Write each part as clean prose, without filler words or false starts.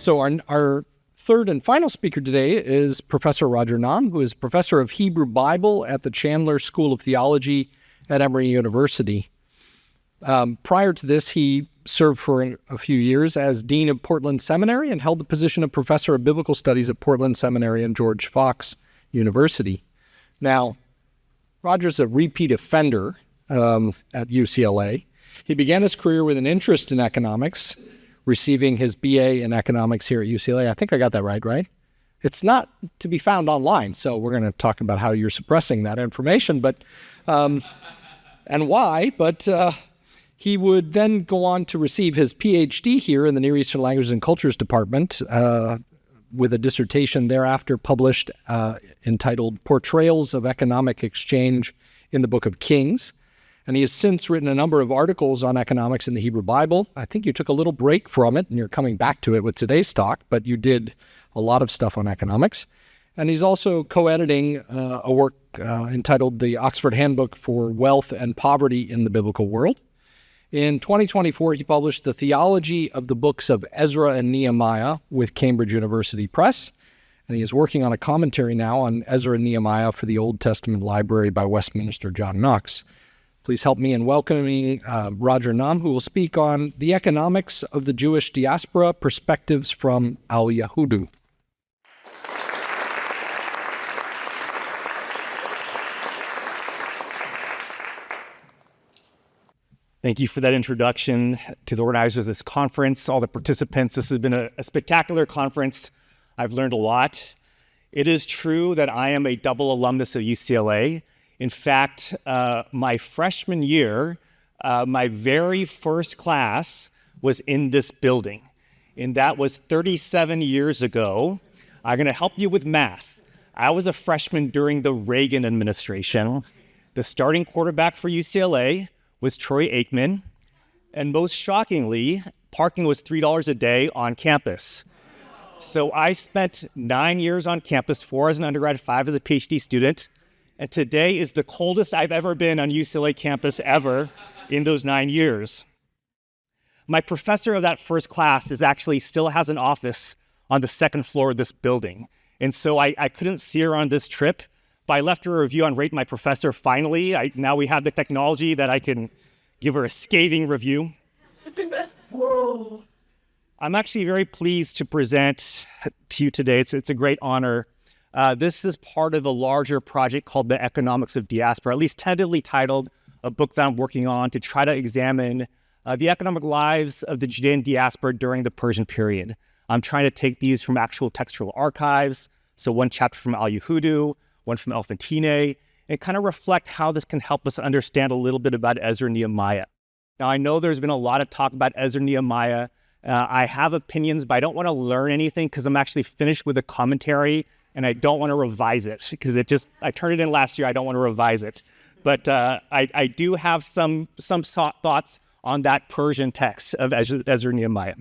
So our third and final speaker today is Professor Roger Nahm, who is professor of Hebrew Bible at the Chandler School of Theology at Emory University. Prior to this, he served for a few years as Dean of Portland Seminary and held the position of Professor of Biblical Studies at Portland Seminary and George Fox University. Now, Roger's a repeat offender at UCLA. He began his career with an interest in economics, receiving his BA in economics here at UCLA. I think I got that right? It's not to be found online, so we're going to talk about how you're suppressing that information, but and why. But he would then go on to receive his PhD here in the Near Eastern Languages and Cultures Department, with a dissertation thereafter published entitled Portrayals of Economic Exchange in the Book of Kings. And he has since written a number of articles on economics in the Hebrew Bible. I think you took a little break from it, and you're coming back to it with today's talk, but you did a lot of stuff on economics. And he's also co-editing a work entitled The Oxford Handbook for Wealth and Poverty in the Biblical World. In 2024, he published The Theology of the Books of Ezra and Nehemiah with Cambridge University Press. And he is working on a commentary now on Ezra and Nehemiah for the Old Testament Library by Westminster John Knox. Please help me in welcoming Roger Nahm, who will speak on the economics of the Jewish diaspora, perspectives from Al-Yahudu. Thank you for that introduction to the organizers of this conference, all the participants. This has been a spectacular conference. I've learned a lot. It is true that I am a double alumnus of UCLA. In fact, my freshman year, my very first class was in this building, and that was 37 years ago. I'm going to help you with math. I was a freshman during the Reagan administration. The starting quarterback for UCLA was Troy Aikman, and most shockingly, parking was $3 a day on campus. So I spent 9 years on campus, 4 as an undergrad, 5 as a PhD student. And today is the coldest I've ever been on UCLA campus ever in those 9 years. My professor of that first class actually still has an office on the second floor of this building. And so I couldn't see her on this trip, but I left her a review on Rate My Professor finally. Now we have the technology that I can give her a scathing review. Whoa. I'm actually very pleased to present to you today. It's a great honor. This is part of a larger project called The Economics of Diaspora, at least tentatively titled, a book that I'm working on to try to examine the economic lives of the Judean diaspora during the Persian period. I'm trying to take these from actual textual archives, so one chapter from Al-Yahudu, one from Elfantine, and kind of reflect how this can help us understand a little bit about Ezra and Nehemiah. Now, I know there's been a lot of talk about Ezra and Nehemiah. I have opinions, but I don't want to learn anything because I'm actually finished with a commentary, and I don't want to revise it because I turned it in last year. I don't want to revise it. But I do have some thoughts on that Persian text of Ezra and Nehemiah.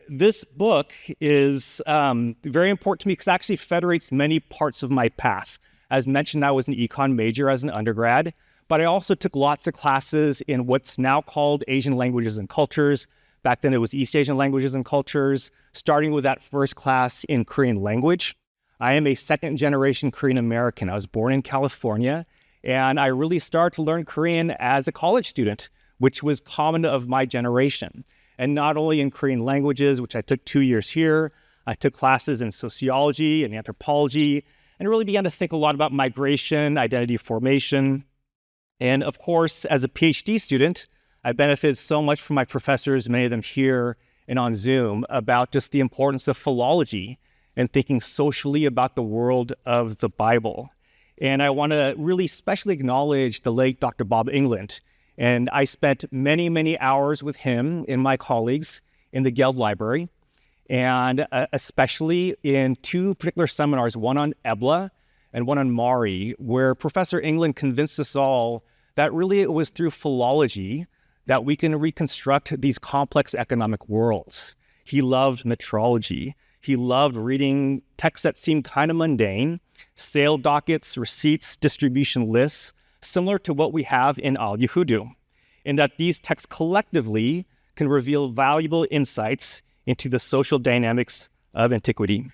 This book is very important to me because it actually federates many parts of my path. As mentioned, I was an econ major as an undergrad, but I also took lots of classes in what's now called Asian languages and cultures. Back then it was East Asian languages and cultures, starting with that first class in Korean language. I am a second generation Korean American. I was born in California, and I really started to learn Korean as a college student, which was common of my generation. And not only in Korean languages, which I took 2 years here, I took classes in sociology and anthropology, and really began to think a lot about migration, identity formation. And of course, as a PhD student, I benefited so much from my professors, many of them here and on Zoom, about just the importance of philology and thinking socially about the world of the Bible. And I want to really especially acknowledge the late Dr. Bob England. And I spent many, many hours with him and my colleagues in the Geld Library, and especially in 2 particular seminars, one on Ebla and one on Mari, where Professor England convinced us all that really it was through philology that we can reconstruct these complex economic worlds. He loved metrology. He loved reading texts that seemed kind of mundane, sale dockets, receipts, distribution lists, similar to what we have in Al-Yahudu, in that these texts collectively can reveal valuable insights into the social dynamics of antiquity.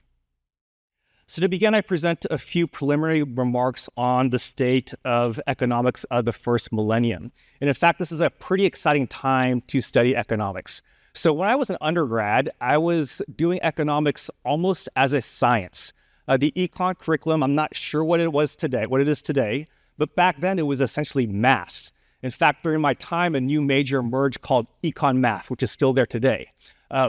So to begin, I present a few preliminary remarks on the state of economics of the first millennium. And in fact, this is a pretty exciting time to study economics. So when I was an undergrad, I was doing economics almost as a science. The econ curriculum, I'm not sure what it is today, but back then it was essentially math. In fact, during my time, a new major emerged called econ math, which is still there today.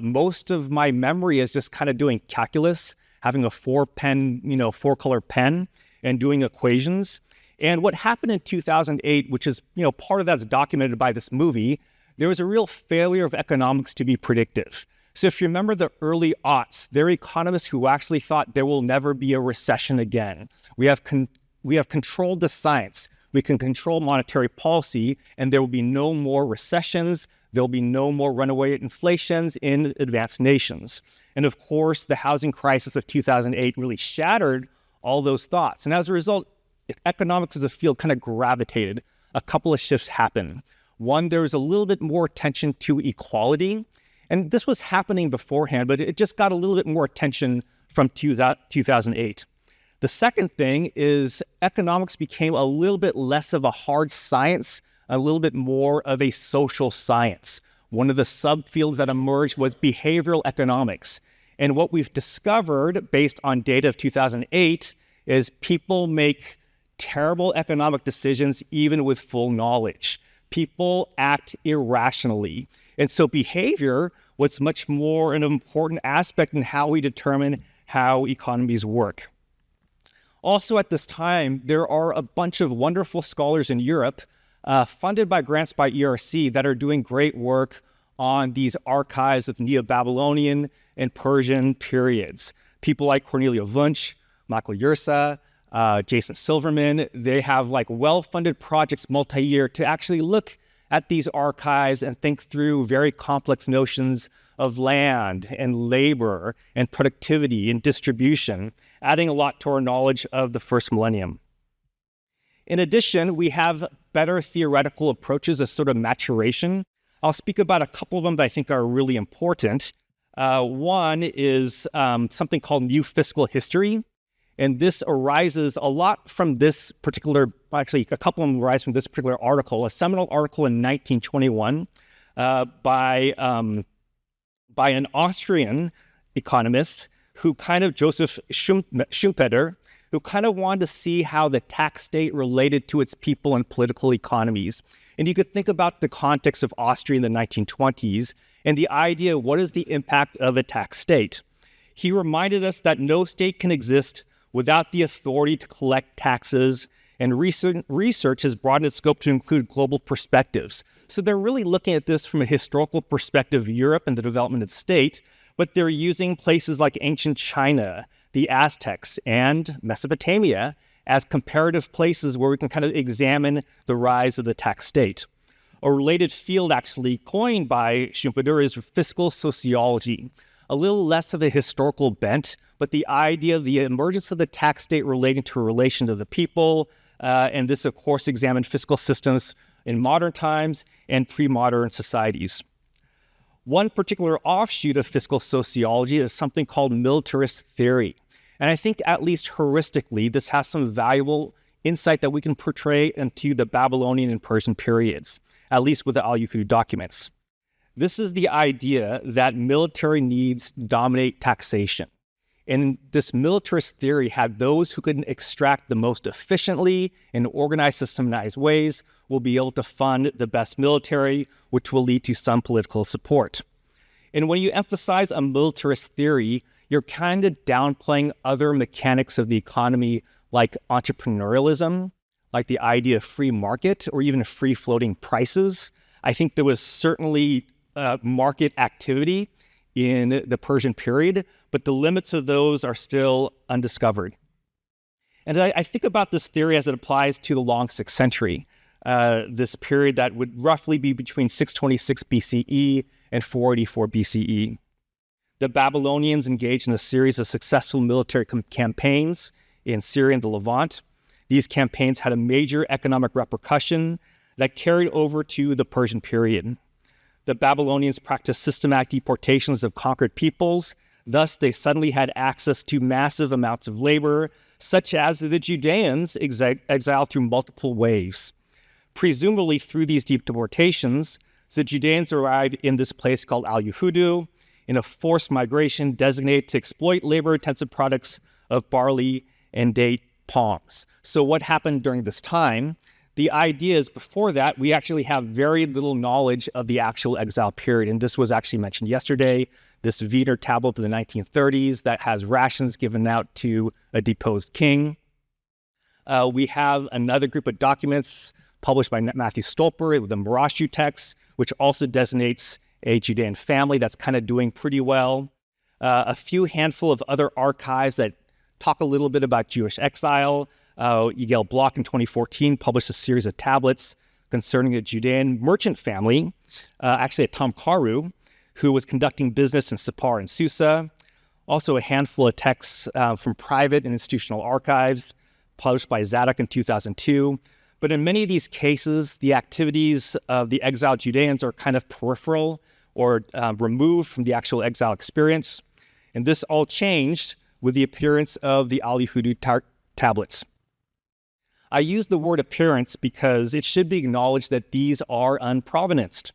Most of my memory is just kind of doing calculus, having a four-color pen, and doing equations. And what happened in 2008, which is, part of that's documented by this movie, there was a real failure of economics to be predictive. So if you remember the early aughts, there were economists who actually thought there will never be a recession again. We have controlled the science. We can control monetary policy, and there will be no more recessions. There will be no more runaway inflations in advanced nations. And of course, the housing crisis of 2008 really shattered all those thoughts. And as a result, economics as a field kind of gravitated. A couple of shifts happened. One, there was a little bit more attention to equality. And this was happening beforehand, but it just got a little bit more attention from 2008. The second thing is economics became a little bit less of a hard science, a little bit more of a social science. One of the subfields that emerged was behavioral economics. And what we've discovered based on data of 2008 is people make terrible economic decisions even with full knowledge. People act irrationally. And so behavior was much more an important aspect in how we determine how economies work. Also at this time, there are a bunch of wonderful scholars in Europe funded by grants by ERC that are doing great work on these archives of Neo-Babylonian and Persian periods. People like Cornelia Wunsch, Michael Yersa, Jason Silverman, they have well-funded projects multi-year to actually look at these archives and think through very complex notions of land and labor and productivity and distribution, adding a lot to our knowledge of the first millennium. In addition, we have better theoretical approaches as sort of maturation. I'll speak about a couple of them that I think are really important. One is something called new fiscal history. And this arises a lot from this particular, actually a couple of them arise from this particular article, a seminal article in 1921 by an Austrian economist who Joseph Schumpeter, who wanted to see how the tax state related to its people and political economies. And you could think about the context of Austria in the 1920s and the idea, what is the impact of a tax state? He reminded us that no state can exist without the authority to collect taxes, and research has broadened its scope to include global perspectives. So they're really looking at this from a historical perspective of Europe and the development of the state, but they're using places like ancient China, the Aztecs, and Mesopotamia as comparative places where we can examine the rise of the tax state. A related field actually coined by Schumpeter is fiscal sociology. A little less of a historical bent, but the idea of the emergence of the tax state relating to a relation to the people, and this, of course, examined fiscal systems in modern times and pre-modern societies. One particular offshoot of fiscal sociology is something called militarist theory. And I think, at least heuristically, this has some valuable insight that we can portray into the Babylonian and Persian periods, at least with the Al-Yahudu documents. This is the idea that military needs dominate taxation. And this militarist theory had those who could extract the most efficiently in organized, systemized ways will be able to fund the best military, which will lead to some political support. And when you emphasize a militarist theory, you're downplaying other mechanics of the economy like entrepreneurialism, like the idea of free market or even free-floating prices. I think there was certainly market activity in the Persian period, but the limits of those are still undiscovered. And I think about this theory as it applies to the long 6th century, this period that would roughly be between 626 BCE and 484 BCE. The Babylonians engaged in a series of successful military campaigns in Syria and the Levant. These campaigns had a major economic repercussion that carried over to the Persian period. the Babylonians practiced systematic deportations of conquered peoples. Thus, they suddenly had access to massive amounts of labor, such as the Judeans exiled through multiple waves. Presumably through these deportations, the Judeans arrived in this place called Yahudu in a forced migration designated to exploit labor-intensive products of barley and date palms. So what happened during this time? The idea is before that, we actually have very little knowledge of the actual exile period. And this was actually mentioned yesterday, this Wiener tablet of the 1930s that has rations given out to a deposed king. We have another group of documents published by Matthew Stolper with the Marashu text, which also designates a Judean family that's kind of doing pretty well. A few handful of other archives that talk a little bit about Jewish exile. Yigael Bloch in 2014 published a series of tablets concerning a Judean merchant family, actually a Tom Karu, who was conducting business in Sippar and Susa. Also a handful of texts from private and institutional archives published by Zadok in 2002. But in many of these cases, the activities of the exiled Judeans are kind of peripheral or removed from the actual exile experience. And this all changed with the appearance of the Yahudu tablets. I use the word appearance because it should be acknowledged that these are unprovenanced.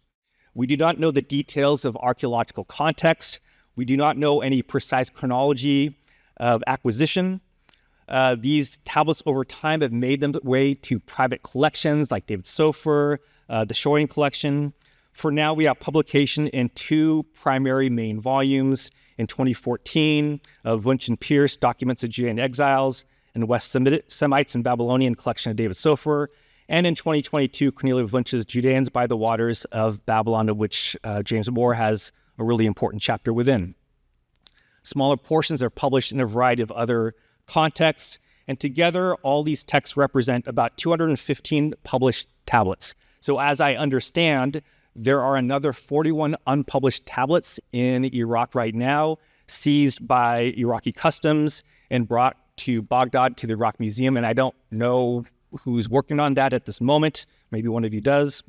We do not know the details of archaeological context. We do not know any precise chronology of acquisition. These tablets over time have made their way to private collections like David Sofer, the Shoreing collection. For now, we have publication in two primary main volumes. In 2014, of Wunsch and Pearce, Documents of Judean Exiles, and West Semites in Babylonian collection of David Sofer. And in 2022, Cornelia Wunsch's Judeans by the Waters of Babylon, of which James Moore has a really important chapter within. Smaller portions are published in a variety of other contexts, and together all these texts represent about 215 published tablets. So as I understand, there are another 41 unpublished tablets in Iraq right now, seized by Iraqi customs and brought to Baghdad to the Iraq Museum, and I don't know who's working on that at this moment. Maybe one of you does.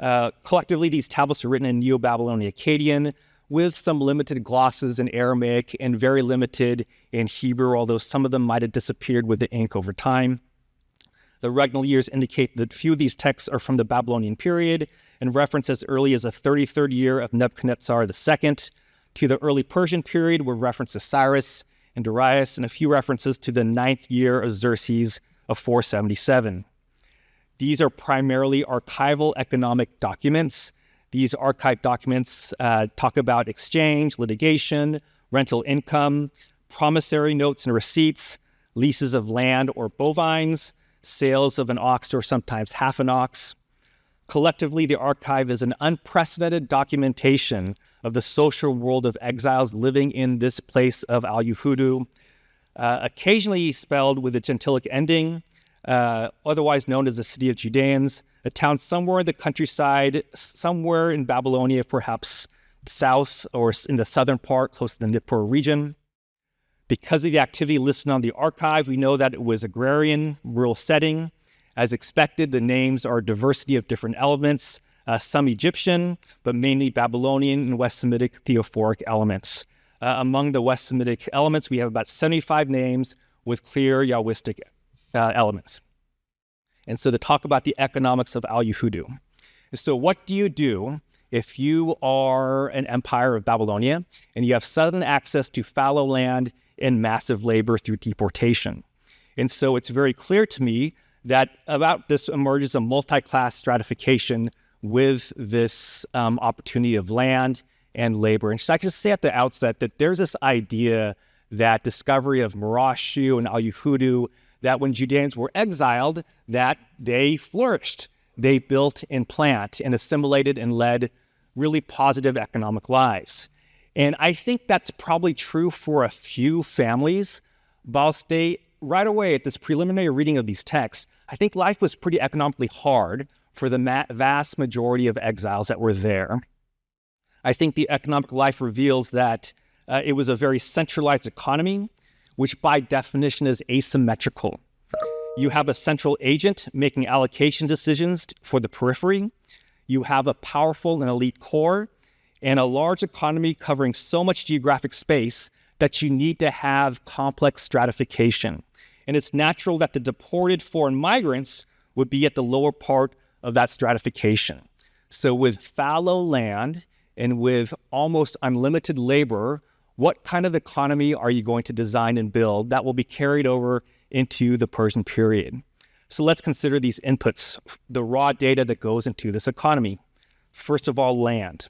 Collectively, these tablets are written in Neo-Babylonian Akkadian with some limited glosses in Aramaic and very limited in Hebrew, although some of them might have disappeared with the ink over time. The regnal years indicate that few of these texts are from the Babylonian period and reference as early as the 33rd year of Nebuchadnezzar II to the early Persian period with reference to Cyrus and Darius, and a few references to the 9th year of Xerxes of 477. These are primarily archival economic documents. These archived documents talk about exchange, litigation, rental income, promissory notes and receipts, leases of land or bovines, sales of an ox or sometimes half an ox. Collectively, the archive is an unprecedented documentation of the social world of exiles living in this place of Yahudu, occasionally spelled with a gentilic ending, otherwise known as the City of Judeans, a town somewhere in the countryside, somewhere in Babylonia, perhaps south or in the southern part, close to the Nippur region. Because of the activity listed on the archive, we know that it was agrarian, rural setting. As expected, the names are a diversity of different elements, some Egyptian, but mainly Babylonian and West Semitic theophoric elements. Among the West Semitic elements, we have about 75 names with clear Yahwistic elements. And so to talk about the economics of Yahudu. So what do you do if you are an empire of Babylonia and you have sudden access to fallow land and massive labor through deportation? And so it's very clear to me that about this emerges a multi-class stratification with this opportunity of land and labor. And so I can just say at the outset that there's this idea that discovery of Marashu and Yahudu, that when Judeans were exiled, that they flourished. They built and plant and assimilated and led really positive economic lives. And I think that's probably true for a few families, but I'll state right away at this preliminary reading of these texts, I think life was pretty economically hard for the vast majority of exiles that were there. I think the economic life reveals that it was a very centralized economy, which by definition is asymmetrical. You have a central agent making allocation decisions for the periphery. You have a powerful and elite core and a large economy covering so much geographic space that you need to have complex stratification. And it's natural that the deported foreign migrants would be at the lower part of that stratification. So with fallow land and with almost unlimited labor, what kind of economy are you going to design and build that will be carried over into the Persian period? So let's consider these inputs, the raw data that goes into this economy. First of all, land.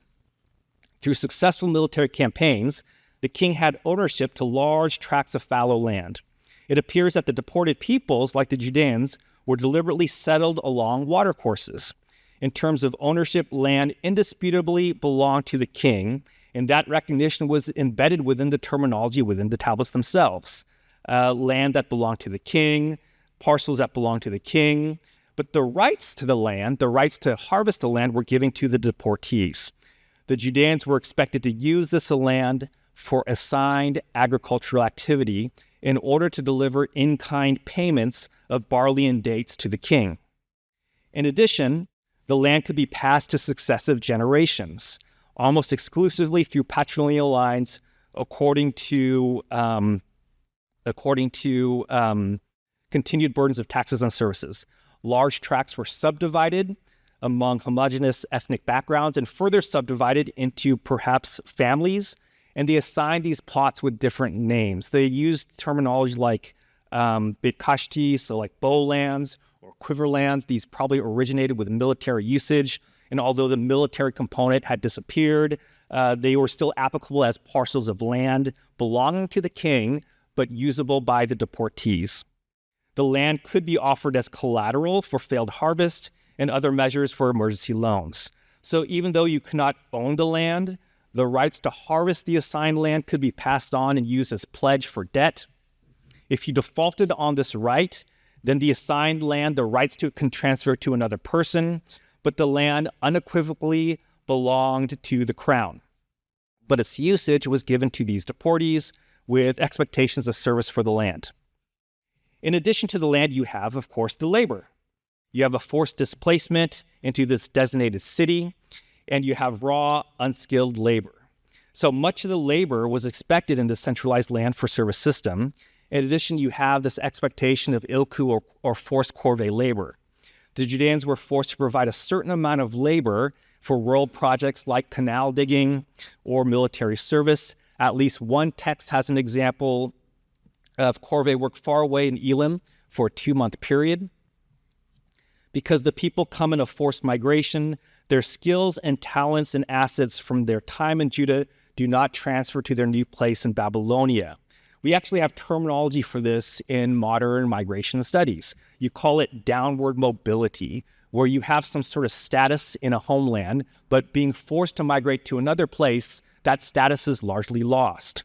Through successful military campaigns, the king had ownership to large tracts of fallow land. It appears that the deported peoples, like the Judeans, were deliberately settled along watercourses. In terms of ownership, land indisputably belonged to the king, and that recognition was embedded within the terminology within the tablets themselves. Land that belonged to the king, parcels that belonged to the king, but the rights to the land, the rights to harvest the land, were given to the deportees. The Judeans were expected to use this land for assigned agricultural activity in order to deliver in-kind payments of barley and dates to the king. In addition, the land could be passed to successive generations, almost exclusively through patrilineal lines, according to continued burdens of taxes and services. Large tracts were subdivided among homogeneous ethnic backgrounds and further subdivided into perhaps families, and they assigned these plots with different names. They used terminology like bitkashti, so like bow lands or quiver lands. These probably originated with military usage, and although the military component had disappeared, they were still applicable as parcels of land belonging to the king, but usable by the deportees. The land could be offered as collateral for failed harvest and other measures for emergency loans. So even though you could not own the land, the rights to harvest the assigned land could be passed on and used as pledge for debt. If you defaulted on this right, then the assigned land, the rights to it can transfer to another person, but the land unequivocally belonged to the crown. But its usage was given to these deportees with expectations of service for the land. In addition to the land, you have, of course, the labor. You have a forced displacement into this designated city, and you have raw, unskilled labor. So much of the labor was expected in the centralized land for service system. In addition, you have this expectation of ilku or forced corvée labor. The Judeans were forced to provide a certain amount of labor for rural projects like canal digging or military service. At least one text has an example of corvée work far away in Elam for a 2-month period. Because the people come in a forced migration, their skills and talents and assets from their time in Judah do not transfer to their new place in Babylonia. We actually have terminology for this in modern migration studies. You call it downward mobility, where you have some sort of status in a homeland, but being forced to migrate to another place, that status is largely lost.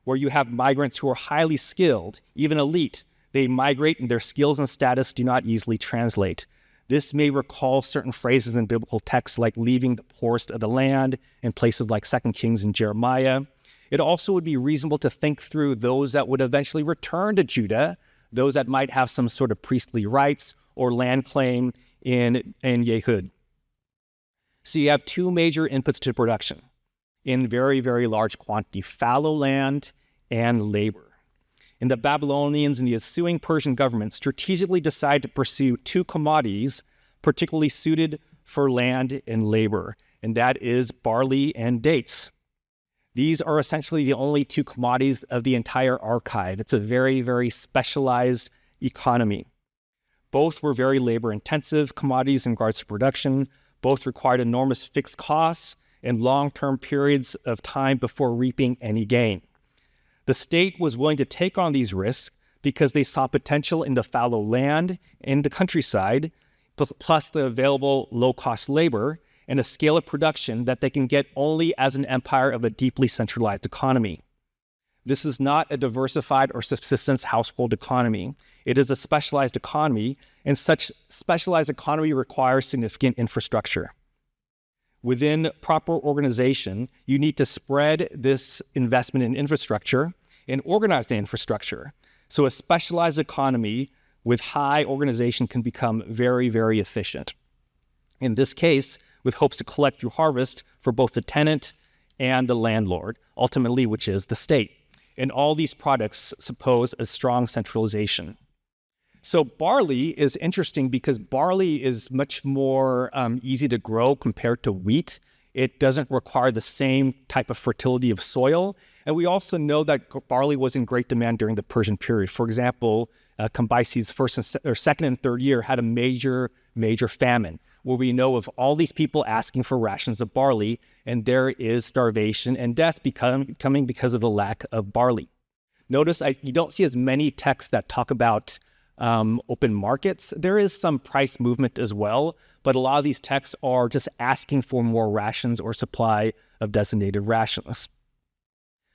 Where you have migrants who are highly skilled, even elite, they migrate and their skills and status do not easily translate. This may recall certain phrases in biblical texts like leaving the poorest of the land in places like 2 Kings and Jeremiah. It also would be reasonable to think through those that would eventually return to Judah, those that might have some sort of priestly rights or land claim in Yahudu. So you have two major inputs to production in very, very large quantity: fallow land and labor. And the Babylonians and the ensuing Persian government strategically decide to pursue two commodities particularly suited for land and labor, and that is barley and dates. These are essentially the only two commodities of the entire archive. It's a very, very specialized economy. Both were very labor-intensive commodities in regards to production. Both required enormous fixed costs and long-term periods of time before reaping any gain. The state was willing to take on these risks because they saw potential in the fallow land and the countryside, plus the available low-cost labor and a scale of production that they can get only as an empire of a deeply centralized economy. This is not a diversified or subsistence household economy. It is a specialized economy, and such specialized economy requires significant infrastructure. Within proper organization, you need to spread this investment in infrastructure and organize the infrastructure. So a specialized economy with high organization can become very, very efficient. In this case, with hopes to collect through harvest for both the tenant and the landlord, ultimately, which is the state. And all these products suppose a strong centralization. So barley is interesting because barley is much more easy to grow compared to wheat. It doesn't require the same type of fertility of soil. And we also know that barley was in great demand during the Persian period. For example, Cambyses' second and third year had a major famine, where we know of all these people asking for rations of barley, and there is starvation and death coming because of the lack of barley. Notice you don't see as many texts that talk about open markets. There is some price movement as well, but a lot of these texts are just asking for more rations or supply of designated rations.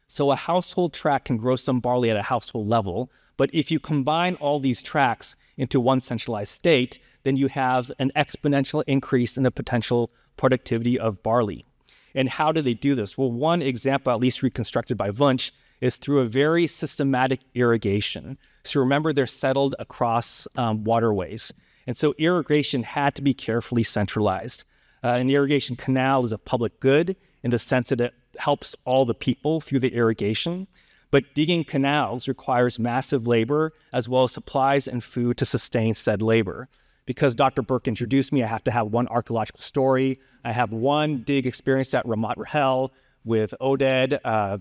So a household tract can grow some barley at a household level, but if you combine all these tracts into one centralized state, then you have an exponential increase in the potential productivity of barley. And how do they do this? Well, one example, at least reconstructed by Wunsch, is through a very systematic irrigation. So remember, they're settled across waterways. And so irrigation had to be carefully centralized. An irrigation canal is a public good in the sense that it helps all the people through the irrigation. But digging canals requires massive labor as well as supplies and food to sustain said labor. Because Dr. Burke introduced me, I have to have one archaeological story. I have one dig experience at Ramat Rahel with Oded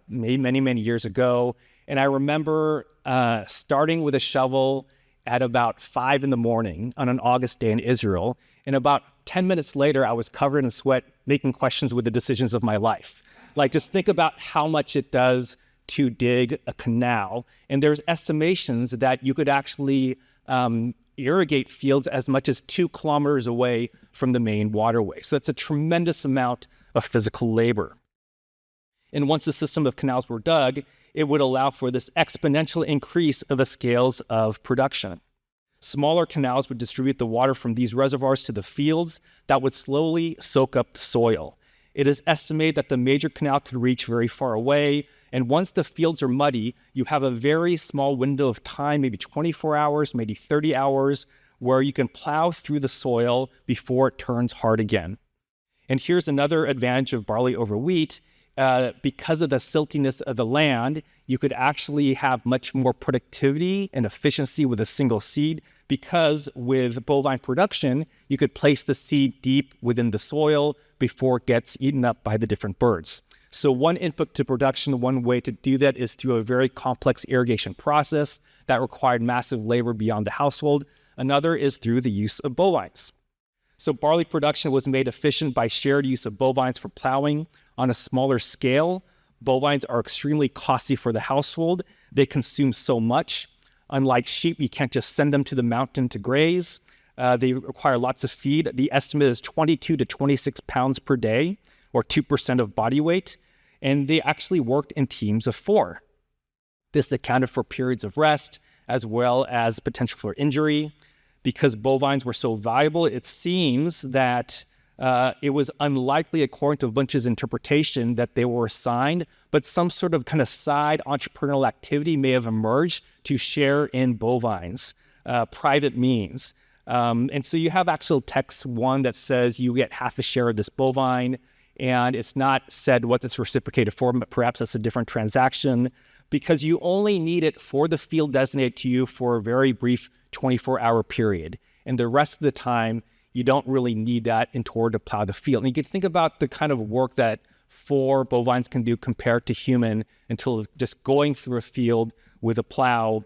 many years ago. And I remember starting with a shovel at about 5 a.m. on an August day in Israel. And about 10 minutes later, I was covered in sweat, making questions with the decisions of my life. Like, just think about how much it does to dig a canal. And there's estimations that you could actually irrigate fields as much as 2 kilometers away from the main waterway. So that's a tremendous amount of physical labor. And once the system of canals were dug, it would allow for this exponential increase of the scales of production. Smaller canals would distribute the water from these reservoirs to the fields that would slowly soak up the soil. It is estimated that the major canal could reach very far away, and once the fields are muddy, you have a very small window of time, maybe 24 hours, maybe 30 hours, where you can plow through the soil before it turns hard again. And here's another advantage of barley over wheat. Because of the siltiness of the land, you could actually have much more productivity and efficiency with a single seed, because with bovine production, you could place the seed deep within the soil before it gets eaten up by the different birds. So one input to production, one way to do that is through a very complex irrigation process that required massive labor beyond the household. Another is through the use of bovines. So barley production was made efficient by shared use of bovines for plowing. On a smaller scale, bovines are extremely costly for the household. They consume so much. Unlike sheep, you can't just send them to the mountain to graze. They require lots of feed. The estimate is 22 to 26 pounds per day, or 2% of body weight. And they actually worked in teams of 4. This accounted for periods of rest, as well as potential for injury. Because bovines were so valuable, it seems that it was unlikely, according to Wunsch's interpretation, that they were assigned, but some sort of kind of side entrepreneurial activity may have emerged to share in bovines, private means. And so you have actual text, one that says you get half a share of this bovine, and it's not said what it's reciprocated for, but perhaps that's a different transaction, because you only need it for the field designated to you for a very brief 24-hour period. And the rest of the time, you don't really need that in order to plow the field. And you can think about the kind of work that 4 bovines can do compared to human, until just going through a field with a plow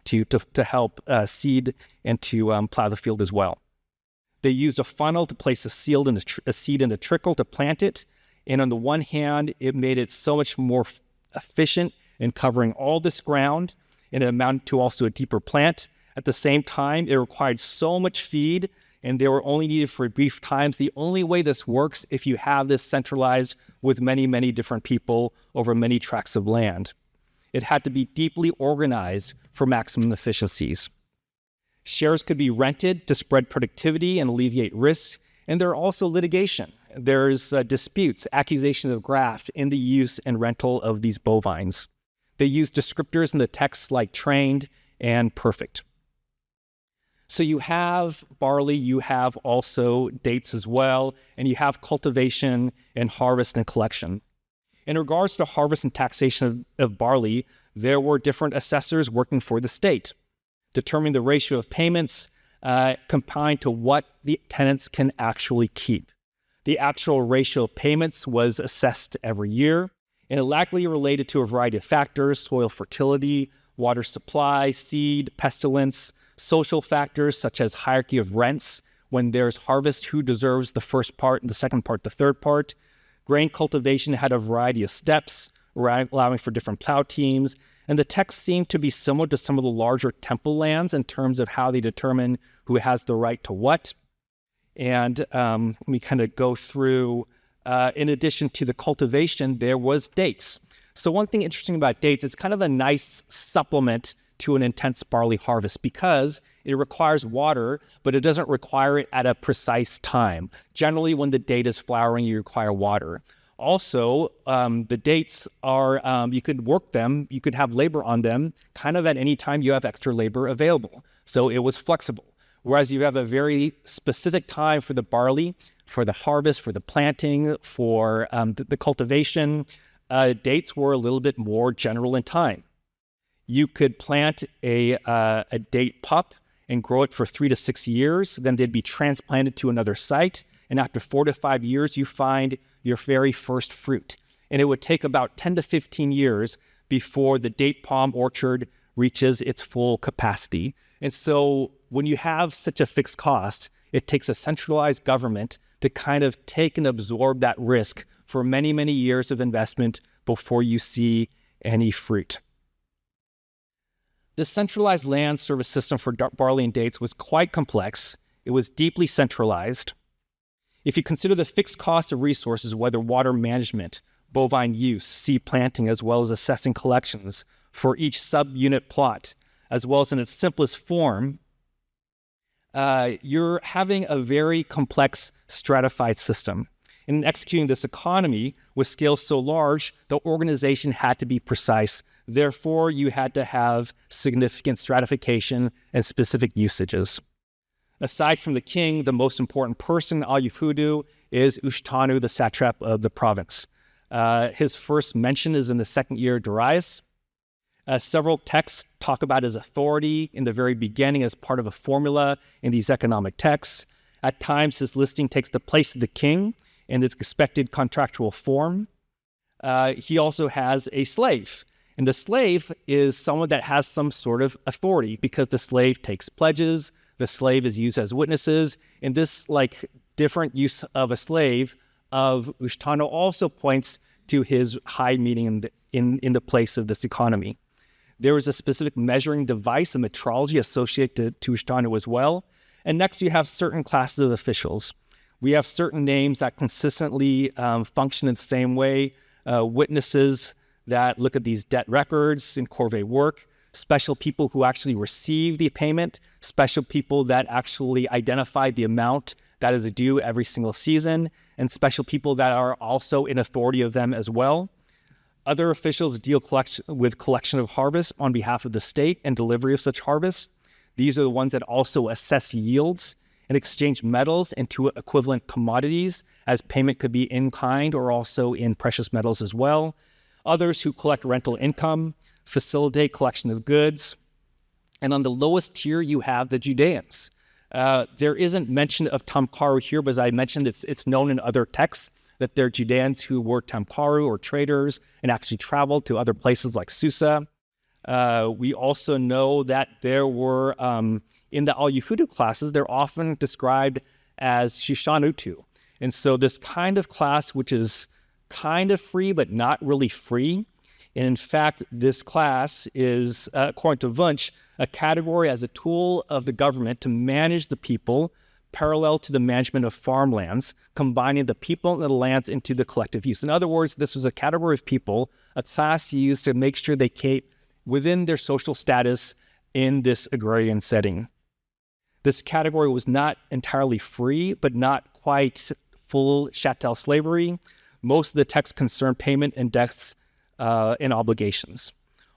to help seed and to plow the field as well. They used a funnel to place a seed in a trickle to plant it. And on the one hand, it made it so much more efficient in covering all this ground, and it amounted to also a deeper plant. At the same time, it required so much feed, and they were only needed for brief times. The only way this works if you have this centralized with many different people over many tracts of land. It had to be deeply organized for maximum efficiencies. Shares could be rented to spread productivity and alleviate risks, and there are also litigation. There's disputes, accusations of graft in the use and rental of these bovines. They use descriptors in the text like trained and perfect. So you have barley, you have also dates as well, and you have cultivation and harvest and collection. In regards to harvest and taxation of barley, there were different assessors working for the state, determining the ratio of payments combined to what the tenants can actually keep. The actual ratio of payments was assessed every year, and it likely related to a variety of factors: soil fertility, water supply, seed, pestilence, social factors such as hierarchy of rents. When there's harvest, who deserves the first part and the second part, the third part. Grain cultivation had a variety of steps, allowing for different plow teams. And the text seemed to be similar to some of the larger temple lands in terms of how they determine who has the right to what. And we kind of go through, in addition to the cultivation, there was dates. So one thing interesting about dates, it's kind of a nice supplement to an intense barley harvest because it requires water, but it doesn't require it at a precise time. Generally, when the date is flowering, you require water. Also, the dates are, you could work them, you could have labor on them kind of at any time you have extra labor available. So it was flexible. Whereas you have a very specific time for the barley, for the harvest, for the planting, for the cultivation, dates were a little bit more general in time. You could plant a date pup and grow it for 3 to 6 years. Then they'd be transplanted to another site. And after 4 to 5 years, you find your very first fruit. And it would take about 10 to 15 years before the date palm orchard reaches its full capacity. And so when you have such a fixed cost, it takes a centralized government to kind of take and absorb that risk for many, many years of investment before you see any fruit. The centralized land service system for barley and dates was quite complex. It was deeply centralized. If you consider the fixed cost of resources, whether water management, bovine use, seed planting, as well as assessing collections for each sub-unit plot, as well as in its simplest form, you're having a very complex stratified system. In executing this economy with scale so large, the organization had to be precise. Therefore, you had to have significant stratification and specific usages. Aside from the king, the most important person, Yahudu, is Ushtanu, the satrap of the province. His first mention is in the second year of Darius. Several texts talk about his authority in the very beginning as part of a formula in these economic texts. At times, his listing takes the place of the king in its expected contractual form. He also has a slave. And the slave is someone that has some sort of authority because the slave takes pledges, the slave is used as witnesses, and this different use of a slave of Ushtanu also points to his high meaning in the place of this economy. There is a specific measuring device, a metrology associated to Ushtanu as well. And next you have certain classes of officials. We have certain names that consistently function in the same way, witnesses that look at these debt records in corvée work, special people who actually receive the payment, special people that actually identify the amount that is due every single season, and special people that are also in authority of them as well. Other officials deal with collection of harvest on behalf of the state and delivery of such harvest. These are the ones that also assess yields and exchange metals into equivalent commodities, as payment could be in kind or also in precious metals as well. Others who collect rental income, facilitate collection of goods. And on the lowest tier, you have the Judeans. There isn't mention of Tamkaru here, but as I mentioned, it's known in other texts that they're Judeans who were Tamkaru or traders and actually traveled to other places like Susa. We also know that there were, in the Al-Yahudu classes, they're often described as Shishanutu. And so this kind of class, which is kind of free, but not really free. And in fact, this class is, according to Wunsch, a category as a tool of the government to manage the people parallel to the management of farmlands, combining the people and the lands into the collective use. In other words, this was a category of people, a class used to make sure they keep within their social status in this agrarian setting. This category was not entirely free, but not quite full chattel slavery. Most of the texts concern payment and debts and obligations.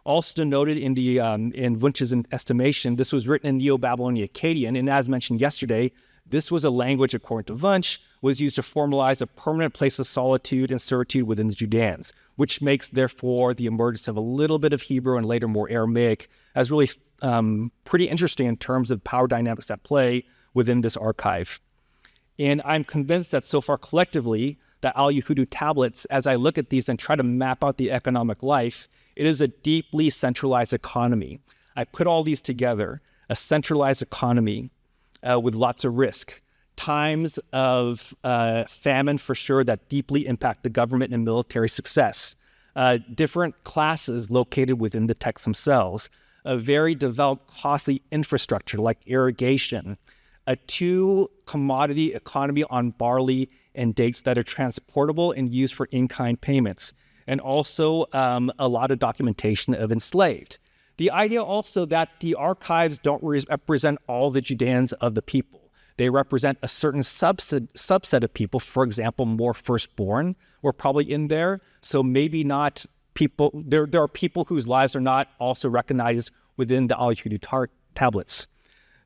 Also noted in the in Wunsch's estimation, this was written in Neo-Babylonian Akkadian, and as mentioned yesterday, this was a language, according to Wunsch, was used to formalize a permanent place of solitude and servitude within the Judeans, which makes, therefore, the emergence of a little bit of Hebrew and later more Aramaic as really pretty interesting in terms of power dynamics at play within this archive. And I'm convinced that so far collectively, the Al-Yahudu tablets, as I look at these and try to map out the economic life, it is a deeply centralized economy. I put all these together, a centralized economy with lots of risk, times of famine for sure that deeply impact the government and military success, different classes located within the texts themselves, a very developed, costly infrastructure like irrigation, a two-commodity economy on barley and dates that are transportable and used for in-kind payments, and also a lot of documentation of enslaved. The idea also that the archives don't represent all the Judeans of the people. They represent a certain subset of people. For example, more firstborn were probably in there. So maybe not people, there are people whose lives are not also recognized within the Al-Yahudu tablets.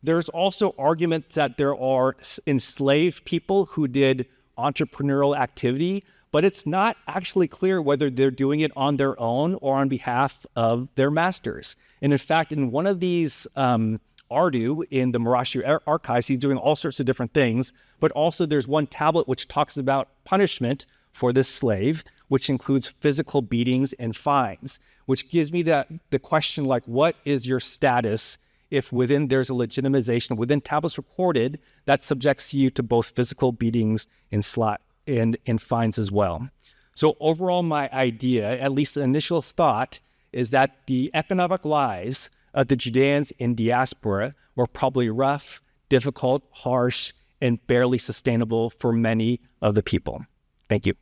There's also argument that there are enslaved people who did entrepreneurial activity, but it's not actually clear whether they're doing it on their own or on behalf of their masters. And in fact, in one of these Ardu in the Marashi archives, he's doing all sorts of different things, but also there's one tablet which talks about punishment for this slave, which includes physical beatings and fines, which gives me the question like, what is your status if within there's a legitimization within tablets recorded that subjects you to both physical beatings and fines as well. So overall, my idea, at least the initial thought, is that the economic lives of the Judeans in diaspora were probably rough, difficult, harsh, and barely sustainable for many of the people. Thank you.